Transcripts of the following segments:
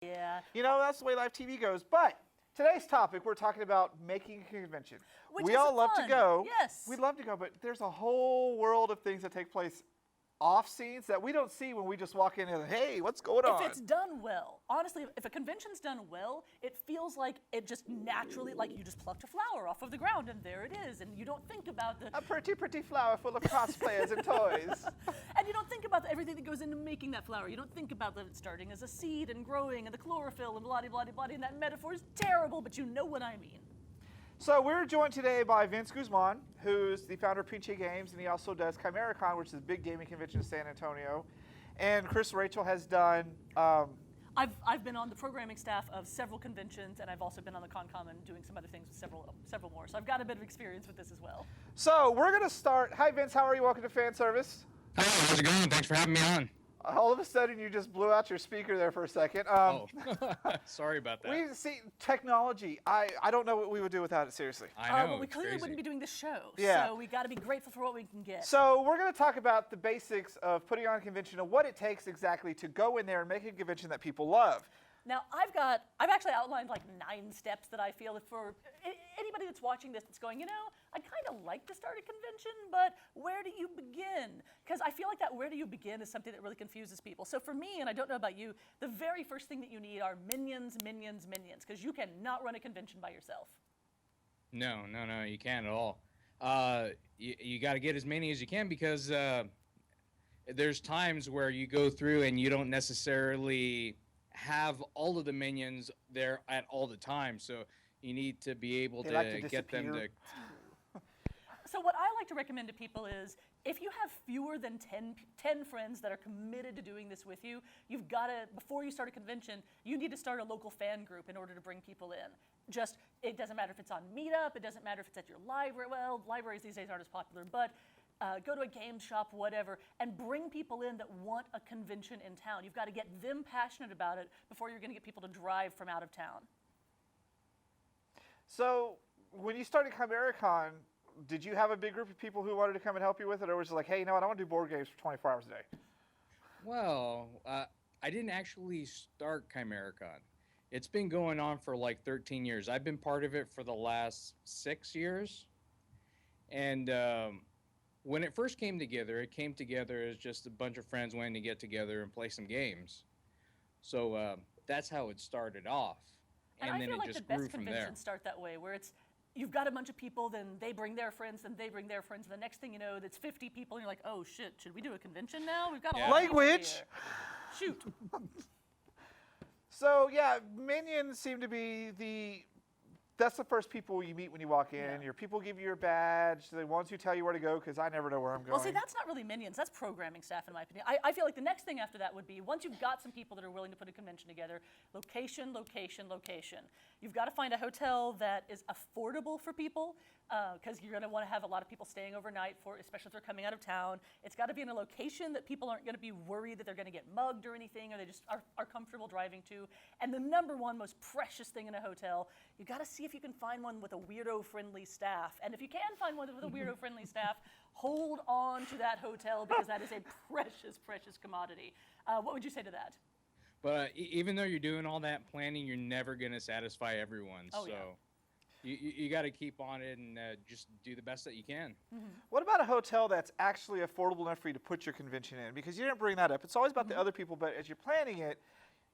Yeah. You know, that's the way live TV goes. But today's topic, we're talking about making a convention. Which we is all love fun. to go. Yes. We'd love to go, but there's a whole world of things that take place off scenes that we don't see when we just walk in and, hey, what's going on? If it's done well, honestly, if a convention's done well, it feels like it just naturally, like you just plucked a flower off of the ground and there it is, and you don't think about the... A pretty, pretty flower full of cosplayers and toys. And you don't think about everything that goes into making that flower. You don't think about that starting as a seed and growing and the chlorophyll and blah, blah, blah, blah, and that metaphor is terrible, but you know what I mean. So we're joined today by Vince Guzman, who's the founder of Pinche Games, and he also does ChimeraCon, which is a big gaming convention in San Antonio. And Chris-Rachael has done... I've been on the programming staff of several conventions, and I've also been on the ConCom and doing some other things with several more. So I've got a bit of experience with this as well. So we're going to start... Hi, Vince. How are you? Welcome to Fanservice. Hi, how's it going? Thanks for having me on. All of a sudden, you just blew out your speaker there for a second. Sorry about that. We see technology. I don't know what we would do without it, seriously. I know, But we it's clearly crazy. wouldn't be doing this show. Yeah. So we got to be grateful for what we can get. So we're going to talk about the basics of putting on a convention and what it takes exactly to go in there and make a convention that people love. Now, I've actually outlined like 9 steps that I feel for anybody that's watching this that's going, you know, I'd kind of like to start a convention, but where do you begin? Because I feel like that where do you begin is something that really confuses people. So for me, and I don't know about you, the very first thing that you need are minions, minions, minions, because you cannot run a convention by yourself. No, you can't at all. You got to get as many as you can because there's times where you go through and you don't necessarily have all of the minions there at all the time, so you need to be able to get them to... So what I like to recommend to people is if you have fewer than 10 friends that are committed to doing this with you, you've got to, before you start a convention, you need to start a local fan group in order to bring people in. Just, it doesn't matter if it's on Meetup, it doesn't matter if it's at your library, well, libraries these days aren't as popular, but go to a game shop, whatever, and bring people in that want a convention in town. You've got to get them passionate about it before you're going to get people to drive from out of town. So when you started ChimeraCon, did you have a big group of people who wanted to come and help you with it, or was it like, hey, you know what, I want to do board games for 24 hours a day? Well, I didn't actually start ChimeraCon. It's been going on for like 13 years. I've been part of it for the last 6 years. And when it first came together, it came together as just a bunch of friends wanting to get together and play some games. So that's how it started off. And then I feel it like just the grew best from there. conventions start that way, where it's, you've got a bunch of people, then they bring their friends, then they bring their friends, and the next thing you know, it's 50 people, and you're like, oh shit, should we do a convention now? We've got a lot of people Language! here. Shoot. So yeah, minions seem to be that's the first people you meet when you walk in. Yeah. Your people give you your badge, the ones who tell you where to go, because I never know where I'm going. Well, see, that's not really minions. That's programming staff, in my opinion. I feel like the next thing after that would be, once you've got some people that are willing to put a convention together, location, location, location. You've got to find a hotel that is affordable for people, because you're going to want to have a lot of people staying overnight, especially if they're coming out of town. It's got to be in a location that people aren't going to be worried that they're going to get mugged or anything, or they just are comfortable driving to. And the number one most precious thing in a hotel, you've got to see if you can find one with a weirdo-friendly staff. And if you can find one with a weirdo-friendly staff, hold on to that hotel, because that is a precious, precious commodity. What would you say to that? But even though you're doing all that planning, you're never going to satisfy everyone. Oh, so yeah. you got to keep on it and just do the best that you can. Mm-hmm. What about a hotel that's actually affordable enough for you to put your convention in? Because you didn't bring that up. It's always about the other people, but as you're planning it,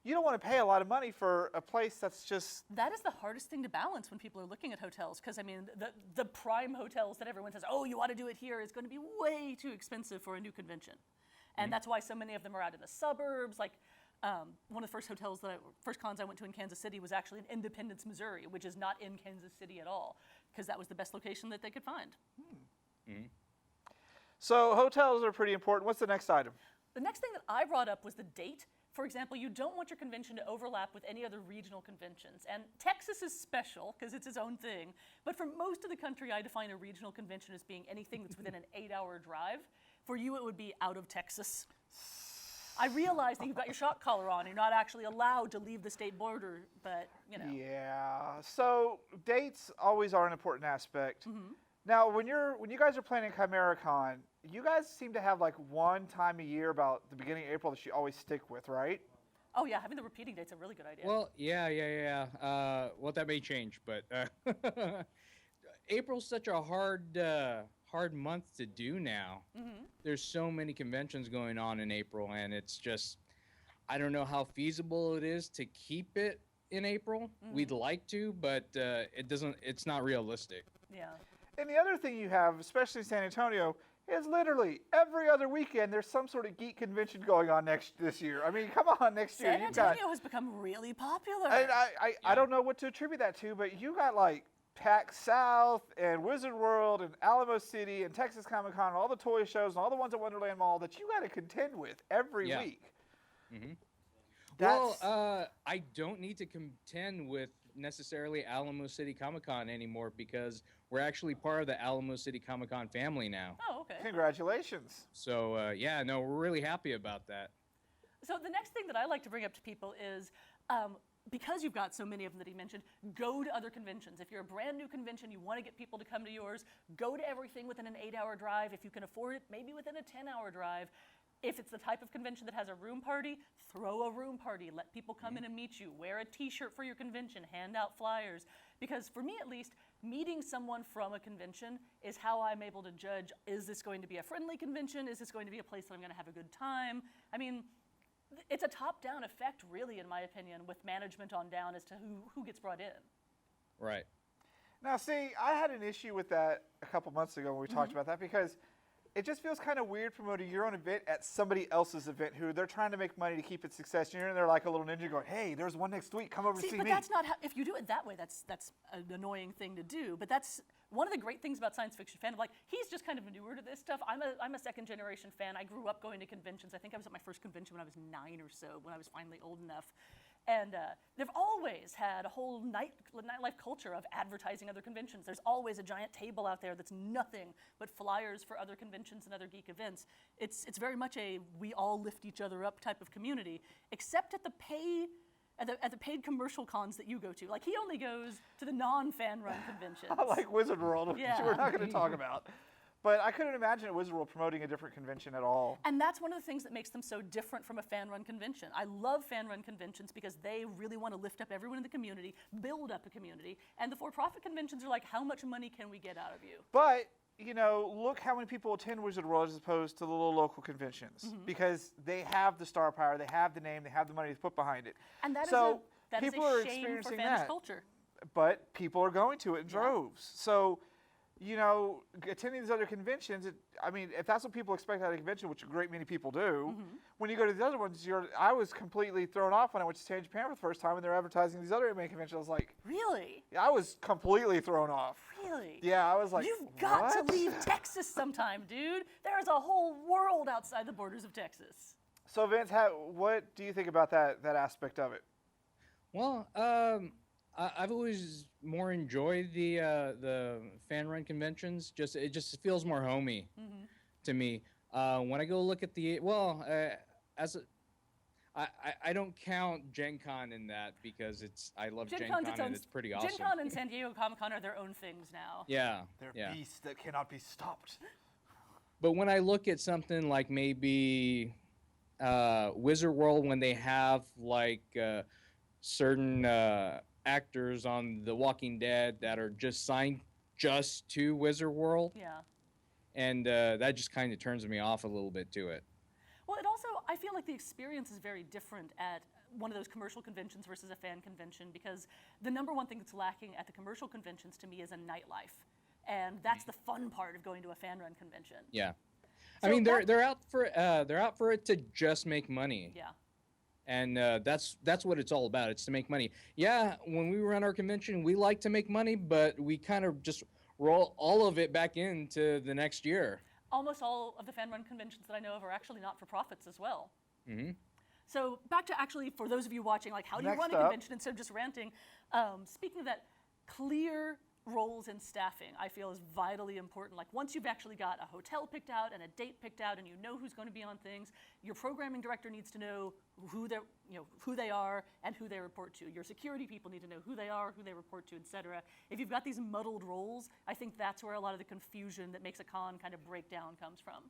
you don't want to pay a lot of money for a place that's just... That is the hardest thing to balance when people are looking at hotels, because I mean, the prime hotels that everyone says, oh, you ought to do it here, is going to be way too expensive for a new convention. And that's why so many of them are out in the suburbs. Like one of the first cons I went to in Kansas City was actually in Independence, Missouri, which is not in Kansas City at all, because that was the best location that they could find. So hotels are pretty important. What's the next item? The next thing that I brought up was the date. For example, you don't want your convention to overlap with any other regional conventions. And Texas is special because it's its own thing. But for most of the country, I define a regional convention as being anything that's within an 8-hour drive. For you, it would be out of Texas. I realize that you've got your shock collar on. You're not actually allowed to leave the state border, but, you know. Yeah. So dates always are an important aspect. Now, when you guys are planning ChimeraCon, you guys seem to have like one time a year about the beginning of April that you always stick with, right? Oh yeah, having the repeating date's a really good idea. Well, yeah. Well, that may change, but April's such a hard month to do now. There's so many conventions going on in April, and it's just, I don't know how feasible it is to keep it in April. We'd like to, but it's not realistic. Yeah. And the other thing you have, especially in San Antonio, is literally every other weekend there's some sort of geek convention going on this year. I mean, come on, next year. San Antonio has become really popular. And I don't know what to attribute that to, but you got like PAX South and Wizard World and Alamo City and Texas Comic Con and all the toy shows and all the ones at Wonderland Mall that you got to contend with every week. Well, I don't need to contend with necessarily Alamo City Comic Con anymore because we're actually part of the Alamo City Comic Con family now. Oh, okay. Congratulations. So, yeah, no, we're really happy about that. So the next thing that I like to bring up to people is, because you've got so many of them that he mentioned, go to other conventions. If you're a brand new convention, you want to get people to come to yours, go to everything within an 8-hour drive. If you can afford it, maybe within a 10-hour drive. If it's the type of convention that has a room party, throw a room party. Let people come in and meet you. Wear a t-shirt for your convention. Hand out flyers. Because for me at least, meeting someone from a convention is how I'm able to judge, is this going to be a friendly convention? Is this going to be a place that I'm going to have a good time? I mean, it's a top-down effect, really, in my opinion, with management on down as to who gets brought in. Right. Now, see, I had an issue with that a couple months ago when we talked about that because it just feels kind of weird promoting your own event at somebody else's event who they're trying to make money to keep it success. You're in there like a little ninja going, hey, there's one next week. Come over to see but me. that's not how, if you do it that way, that's an annoying thing to do. But that's one of the great things about science fiction fandom. Like, he's just kind of newer to this stuff. I'm a second generation fan. I grew up going to conventions. I think I was at my first convention when I was 9 or so, when I was finally old enough. And they've always had a whole nightlife culture of advertising other conventions. There's always a giant table out there that's nothing but flyers for other conventions and other geek events. It's very much a we all lift each other up type of community, except at the paid commercial cons that you go to. Like, he only goes to the non-fan run conventions. I like Wizard World, which Yeah. we're not going to talk about. But I couldn't imagine at Wizard World promoting a different convention at all. And that's one of the things that makes them so different from a fan-run convention. I love fan-run conventions because they really want to lift up everyone in the community, build up a community, and the for-profit conventions are like, how much money can we get out of you? But, you know, look how many people attend Wizard World as opposed to the little local conventions. Because they have the star power, they have the name, they have the money to put behind it. And that so is people a are shame for experiencing fanish that. culture. But people are going to it in droves. So, you know, attending these other conventions, I mean, if that's what people expect out of a convention, which a great many people do, when you go to the other ones, I was completely thrown off when I went to San Japan for the first time and they're advertising these other anime conventions. I was like, Really? I was completely thrown off. Really? Yeah, I was like, You've got what? to leave Texas sometime, dude. There's a whole world outside the borders of Texas. So, Vince, what do you think about that aspect of it? Well, I've always more enjoyed the fan run conventions. It just feels more homey to me. When I go look at I don't count Gen Con in that because I love Gen Con and it's pretty awesome. Gen Con and San Diego Comic Con are their own things now. Yeah, They're beasts that cannot be stopped. But when I look at something like maybe Wizard World, when they have like certain actors on The Walking Dead that are just signed just to Wizard World. Yeah. And that just kind of turns me off a little bit to it. Well, it also, I feel like the experience is very different at one of those commercial conventions versus a fan convention because the number one thing that's lacking at the commercial conventions to me is a nightlife. And that's the fun part of going to a fan run convention. Yeah. So I mean, they're out for it to just make money. Yeah. And that's what it's all about. It's to make money. Yeah, when we run our convention, we like to make money, but we kind of just roll all of it back into the next year. Almost all of the fan-run conventions that I know of are actually not-for-profits as well. Mm-hmm. So back to actually, for those of you watching, like how do you Next run a up. convention instead of just ranting? Speaking of that, clear roles in staffing, I feel is vitally important. Like once you've actually got a hotel picked out and a date picked out and you know who's going to be on things, your programming director needs to know who they are and who they report to. Your security people need to know who they are, who they report to, etc. If you've got these muddled roles, I think that's where a lot of the confusion that makes a con kind of break down comes from.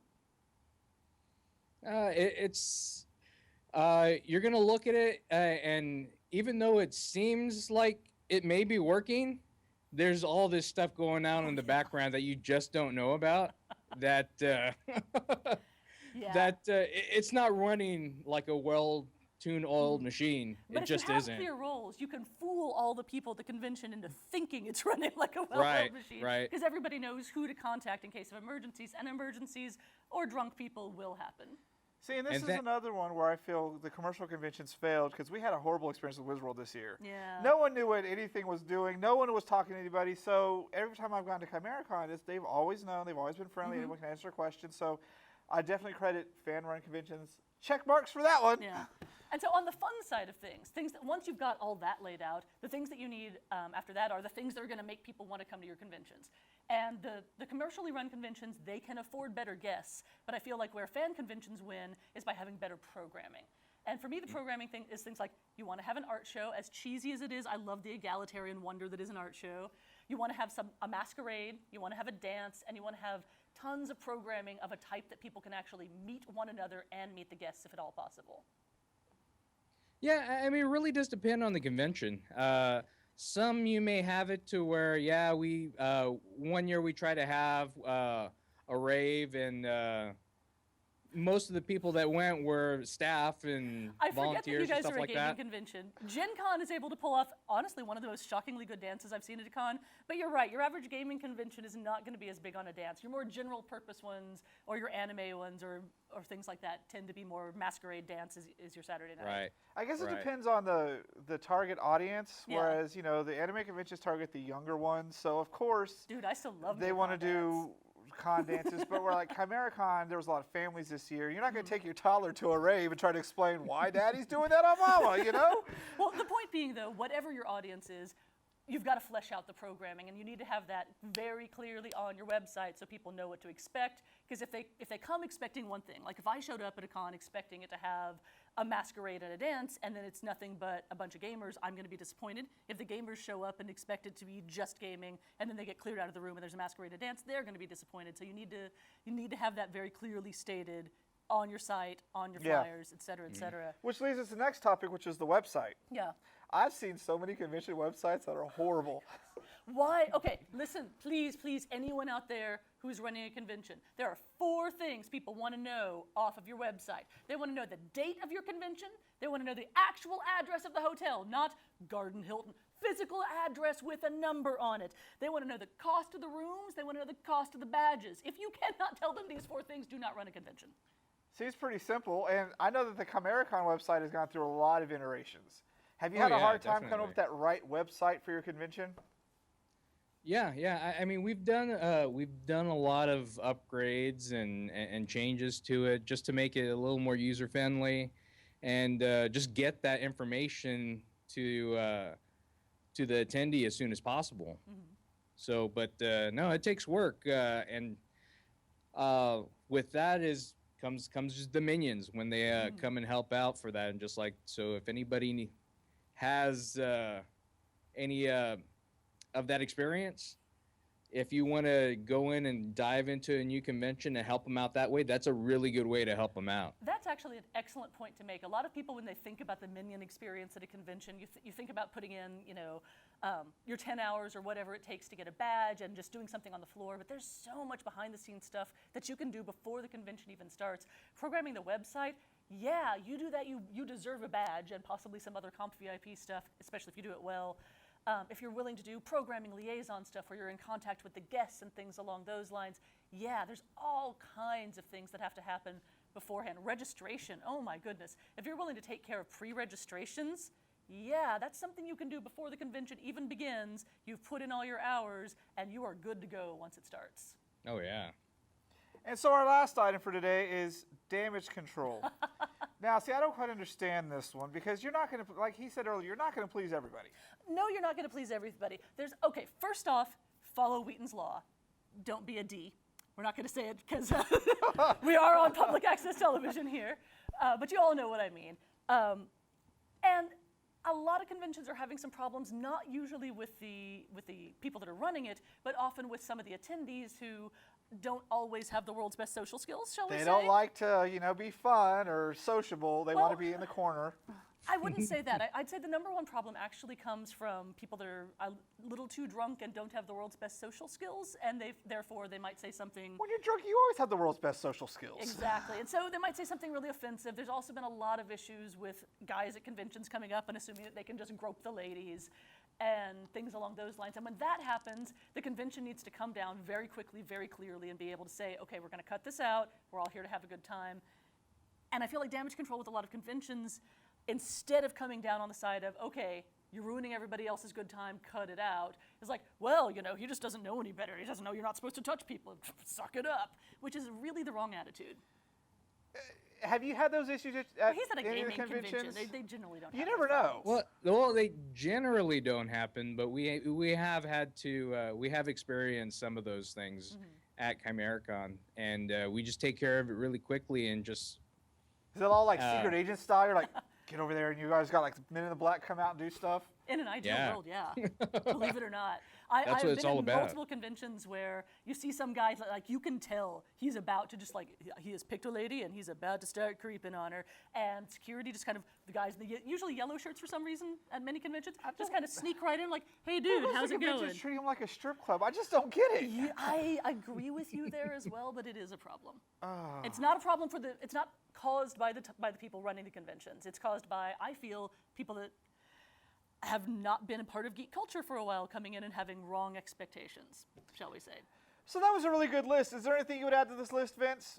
You're gonna look at it, and even though it seems like it may be working, there's all this stuff going on in the background that you just don't know about. That Yeah. it's not running like a well-tuned oiled machine. But It if just you have isn't. clear roles, you can fool all the people at the convention into thinking it's running like a well-oiled Right, machine. right. Because everybody knows who to contact in case of emergencies, and emergencies or drunk people will happen. See, and this And is that- another one where I feel the commercial conventions failed because we had a horrible experience with Wizworld this year. Yeah. No one knew what anything was doing. No one was talking to anybody. So every time I've gone to ChimeraCon, they've always known. They've always been friendly. Anyone can answer questions. So I definitely credit fan-run conventions. Check marks for that one. Yeah. And so on the fun side of things that once you've got all that laid out, the things that you need after that are the things that are going to make people want to come to your conventions. And the commercially run conventions, they can afford better guests. But I feel like where fan conventions win is by having better programming. And for me, the programming thing is things like you want to have an art show. As cheesy as it is, I love the egalitarian wonder that is an art show. You want to have a masquerade, you want to have a dance, and you want to have tons of programming of a type that people can actually meet one another and meet the guests if at all possible. Yeah, I mean, it really does depend on the convention. Some you may have it to where, yeah, we one year we try to have a rave, and most of the people that went were staff and I forget that you volunteers and guys stuff are a like gaming that. convention. Gen Con is able to pull off, honestly, one of the most shockingly good dances I've seen at a con. But you're right, your average gaming convention is not going to be as big on a dance. Your more general purpose ones, or your anime ones, or things like that tend to be more masquerade dance is your Saturday night. Right. I guess it Right. depends on the target audience, Yeah. whereas, the anime conventions target the younger ones. So, of course, Dude, I still love they the want to con dance. do con dances, but we're like ChimeraCon, there was a lot of families this year. You're not going to take your toddler to a rave and try to explain why daddy's doing that on mama, Well, the point being, though, whatever your audience is, you've got to flesh out the programming, and you need to have that very clearly on your website so people know what to expect. Because if they come expecting one thing, like if I showed up at a con expecting it to have a masquerade and a dance, and then it's nothing but a bunch of gamers, I'm going to be disappointed. If the gamers show up and expect it to be just gaming, and then they get cleared out of the room and there's a masquerade and a dance, they're going to be disappointed. So you need to have that very clearly stated on your site, on your Yeah. flyers, et cetera, et cetera. Which leads us to the next topic, which is the website. Yeah. I've seen so many convention websites that are horrible. Why? Okay, listen, please, anyone out there who's running a convention, there are 4 things people want to know off of your website. They want to know the date of your convention. They want to know the actual address of the hotel, not Garden Hilton. Physical address with a number on it. They want to know the cost of the rooms. They want to know the cost of the badges. If you cannot tell them these 4 things, do not run a convention. Seems pretty simple, and I know that the ChimeraCon website has gone through a lot of iterations. Have you Oh, had a yeah, hard time coming definitely. up with that right website for your convention? Yeah. I mean, we've done a lot of upgrades and changes to it just to make it a little more user friendly, and just get that information to the attendee as soon as possible. So, but no, it takes work, and with that comes just the minions when they come and help out for that, and just like, so if anybody has any of that experience, if you want to go in and dive into a new convention and help them out that way, that's a really good way to help them out. That's actually an excellent point to make. A lot of people, when they think about the minion experience at a convention, you think about putting in, your 10 hours or whatever it takes to get a badge and just doing something on the floor. But there's so much behind-the-scenes stuff that you can do before the convention even starts. Programming the website, yeah, you do that, you deserve a badge and possibly some other comp VIP stuff, especially if you do it well. If you're willing to do programming liaison stuff where you're in contact with the guests and things along those lines, yeah, there's all kinds of things that have to happen beforehand. Registration, oh my goodness. If you're willing to take care of pre-registrations, yeah, that's something you can do before the convention even begins. You've put in all your hours, and you are good to go once it starts. Oh yeah. And so our last item for today is damage control. Now, see, I don't quite understand this one because you're not going to, like he said earlier, you're not going to please everybody. No, you're not going to please everybody. Okay, first off, follow Wheaton's Law. Don't be a D. We're not going to say it because we are on public access television here, but you all know what I mean. And a lot of conventions are having some problems, not usually with the people that are running it, but often with some of the attendees who don't always have the world's best social skills, shall we say? They don't like to, be fun or sociable. They want to be in the corner. I wouldn't say that. I'd say the number one problem actually comes from people that are a little too drunk and don't have the world's best social skills, and therefore they might say something. When you're drunk, you always have the world's best social skills. Exactly. And so they might say something really offensive. There's also been a lot of issues with guys at conventions coming up and assuming that they can just grope the ladies and things along those lines. And when that happens, the convention needs to come down very quickly, very clearly, and be able to say, okay, we're going to cut this out. We're all here to have a good time. And I feel like damage control with a lot of conventions, instead of coming down on the side of, okay, you're ruining everybody else's good time, cut it out, is like, well, he just doesn't know any better. He doesn't know you're not supposed to touch people. Suck it up, which is really the wrong attitude. Have you had those issues at He's at a any of the gaming convention. conventions? They generally don't You have never those know. problems. Well, they generally don't happen, but we have had to we have experienced some of those things at Chimericon, and we just take care of it really quickly and just. Is it all like secret agent style? You're like, get over there, and you guys got like Men in the Black come out and do stuff? In an ideal Yeah. world, yeah. Believe it or not. That's I've what it's been all in about. multiple conventions where you see some guys, like you can tell he's about to just like, he has picked a lady and he's about to start creeping on her. And security just kind of, the guys in the usually yellow shirts for some reason at many conventions, just kind of sneak right in like, hey dude, how's it going? Treat him like a strip club. I just don't get it. Yeah, I agree with you there as well, but it is a problem. Oh. It's not a problem it's not caused by the people running the conventions. It's caused by, I feel, people that have not been a part of geek culture for a while coming in and having wrong expectations, shall we say. So that was a really good list. Is there anything you would add to this list, Vince?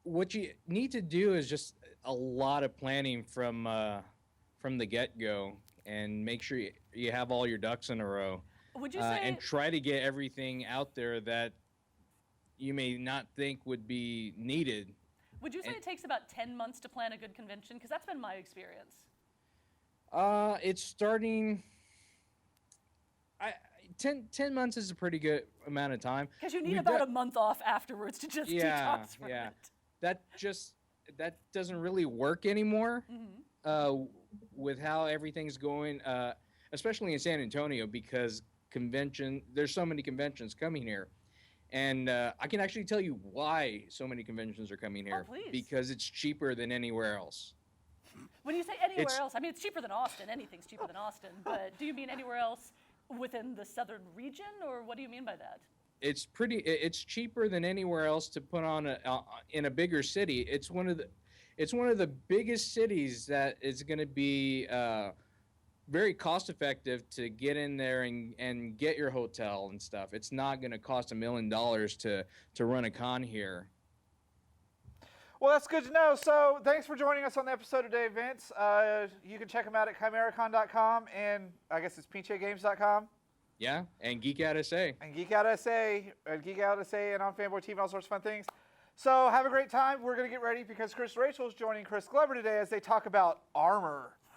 What you need to do is just a lot of planning from the get-go, and make sure you have all your ducks in a row. Would you say, and try to get everything out there that you may not think would be needed. would you say it takes about 10 months to plan a good convention? Because that's been my experience. It's starting. 10 months is a pretty good amount of time. Because you need about a month off afterwards to just detox from it. That doesn't really work anymore with how everything's going, especially in San Antonio, because there's so many conventions coming here. And I can actually tell you why so many conventions are coming here. Oh, please. Because it's cheaper than anywhere else. When you say anywhere else, I mean, it's cheaper than Austin. Anything's cheaper than Austin. But do you mean anywhere else within the southern region, or what do you mean by that? It's cheaper than anywhere else to put on in a bigger city. It's one of the biggest cities that is going to be very cost effective to get in there and get your hotel and stuff. It's not going to cost $1 million to run a con here. Well, that's good to know. So thanks for joining us on the episode today, Vince. You can check them out at chimericon.com, and I guess it's pinchegames.com. Yeah, and Geek Out SA. And Geek Out SA, and on Fanboy TV and all sorts of fun things. So have a great time. We're going to get ready because Chris-Rachael is joining Chris Glover today as they talk about armor.